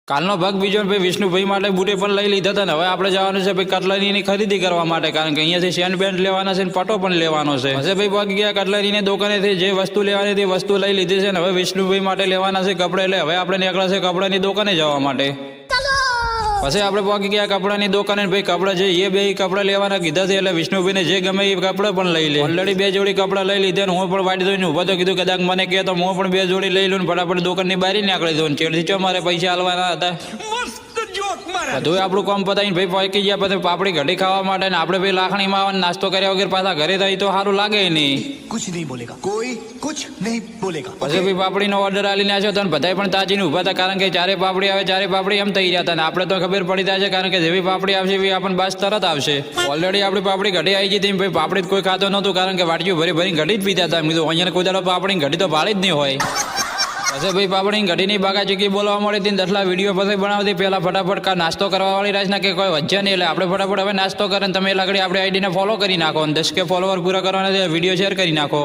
કાલનો ભાગ બીજો ભાઈ વિષ્ણુભાઈ માટે બુટે પણ લઈ લીધા હતા ને હવે આપણે જવાનું છે ભાઈ કટલરીની ખરીદી કરવા માટે કારણ કે અહીંયાથી શેન બેન્ડ લેવાના છે ને પટો પણ લેવાનો છે હશે ભાઈ ભાગી ગયા કટલરીની દુકાનેથી જે વસ્તુ લેવાની તે વસ્તુ લઈ લીધી છે ને હવે વિષ્ણુભાઈ માટે લેવાના છે કપડે એટલે હવે આપણે નીકળ્યા છે કપડાની દુકાને જવા માટે પછી આપણે પહોંચી ગયા કપડાની દુકાને ભાઈ કપડા છે એ બે કપડા લેવાના કીધા છે એટલે વિષ્ણુભાઈને જે ગમે એ કપડા પણ લઈ લે ઓલરેડી બે જોડી કપડા લઈ લીધા ને હું પણ વાટી દઉં ઉભા તો કીધું કદાચ મને કહે તો હું પણ બે જોડી લઈ લઉં ફટાફટ દુકાનની બહાર નીકળી દઉં ચેડથી ચો મારે પૈસા આલવાના હતા બધું આપણું કામ પતાવીને ભાઈ પહોંચી ગયા પછી પાપડી ઘડી ખાવા માટે ને આપણે ભાઈ લાખણીમાં આવવાનું નાસ્તો કર્યા વગર પાછા ઘરે થાય તો સારું લાગે નહીં कुछ नहीं बोलेगा कोई कुछ नहीं बोलेगा પછી ભાઈ પાપડીનો ઓર્ડર આલીને આવ્યો હતો ને બધાય પણ તાજીને ઊભા હતા કારણ કે ચારે પાપડી આવે ચારે પાપડી એમ થઈ રહ્યા હતા ને આપણે તો ખબર પડી જાય છે કારણ કે જેવી પાપડી આવશે એવી આપણને બાસ તરત આવશે ઓલરેડી આપણી પાપડી ઘડી આવી ગઈ હતી ભાઈ પાપડી કોઈ ખાતો નહોતું કારણ કે વાટકીઓ ભરી ભરી ઘડી જ પીતા હતા કીધું અહીંયા કોઈ દાડો પાપડી ઘડી તો ભાળી જ નહીં હોય પછી ભાઈ પાપડી ઘડીની બાગા ચીકી બોલવા મળી હતી દસલા વિડીયો પછી બનાવતી પહેલા ફટાફટ નાસ્તો કરવા વાળી રાજ ના કે કોઈ વજ્જા નહીં એટલે આપણે ફટાફટ હવે નાસ્તો કરે તમે લાગડી આપણે આઈડીને ફોલો કરી નાખો અને 10K ફોલોવર પૂરા કરવાના વિડીયો શેર કરી નાખો।